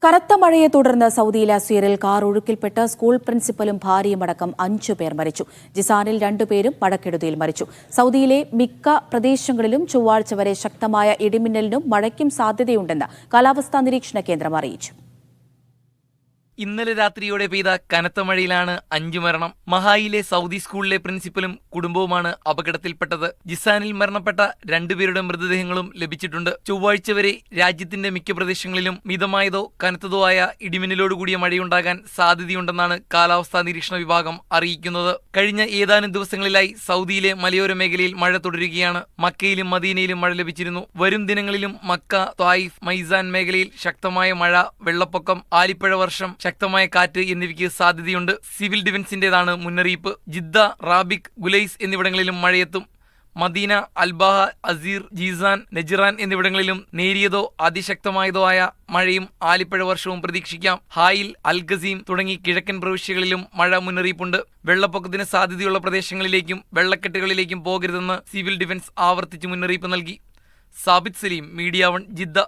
കനത്ത മഴയെ തുടർന്ന് സൗദിയിലെ അസ്വീറിൽ കാർ ഒഴുക്കിൽപ്പെട്ട് സ്കൂൾ പ്രിൻസിപ്പലും ഭാര്യയുമടക്കം 5 പേർ മരിച്ചു. ജിസാനിൽ 2 പേരും മഴക്കെടുതിയിൽ മരിച്ചു. സൗദിയിലെ മിക്ക പ്രദേശങ്ങളിലും ചൊവ്വാഴ്ച വരെ ശക്തമായ ഇടിമിന്നലിനും മഴയ്ക്കും സാധ്യതയുണ്ടെന്ന് കാലാവസ്ഥാ നിരീക്ഷണ കേന്ദ്രം അറിയിച്ചു. ഇന്നലെ രാത്രിയോടെ പെയ്ത കനത്ത മഴയിലാണ് 5 മരണം. മഹായിലെ സൗദി സ്കൂളിലെ പ്രിൻസിപ്പലും കുടുംബവുമാണ് അപകടത്തിൽപ്പെട്ടത്. ജിസാനിൽ മരണപ്പെട്ട 2 പേരുടെ മൃതദേഹങ്ങളും ലഭിച്ചിട്ടുണ്ട്. ചൊവ്വാഴ്ച വരെ രാജ്യത്തിന്റെ മിക്ക പ്രദേശങ്ങളിലും മിതമായതോ കനത്തതോ ആയ ഇടിമിന്നലോടുകൂടിയ മഴയുണ്ടാകാൻ സാധ്യതയുണ്ടെന്നാണ് കാലാവസ്ഥാ നിരീക്ഷണ വിഭാഗം അറിയിക്കുന്നത്. കഴിഞ്ഞ ഏതാനും ദിവസങ്ങളിലായി സൗദിയിലെ മലയോര മേഖലയിൽ മഴ തുടരുകയാണ്. മക്കയിലും മദീനയിലും മഴ ലഭിച്ചിരുന്നു. വരും ദിനങ്ങളിലും മക്ക, ത്വായിഫ്, മൈസാൻ മേഖലയിൽ ശക്തമായ മഴ, വെള്ളപ്പൊക്കം, ആലിപ്പഴ വർഷം, ശക്തമായ കാറ്റ് എന്നിവയ്ക്ക് സാധ്യതയുണ്ട്. സിവിൽ ഡിഫൻസിന്റേതാണ് മുന്നറിയിപ്പ്. ജിദ്ദ, റാബിക്, ഗുലൈസ് എന്നിവിടങ്ങളിലും Mazhayethum. Medina, Al Baha, Asir, Jizan, നെജിറാൻ എന്നിവിടങ്ങളിലും നേരിയതോ അതിശക്തമായതോ ആയ മഴയും ആലിപ്പഴ വർഷവും പ്രതീക്ഷിക്കാം. ഹായിൽ, അൽ ഗസീം തുടങ്ങി കിഴക്കൻ പ്രവിശ്യകളിലും മഴ മുന്നറിയിപ്പുണ്ട്. വെള്ളപ്പൊക്കത്തിന് സാധ്യതയുള്ള പ്രദേശങ്ങളിലേക്കും വെള്ളക്കെട്ടുകളിലേക്കും പോകരുതെന്ന് സിവിൽ ഡിഫൻസ് ആവർത്തിച്ച് മുന്നറിയിപ്പ് നൽകി. Sabith Saleem, media 1, Jeddah.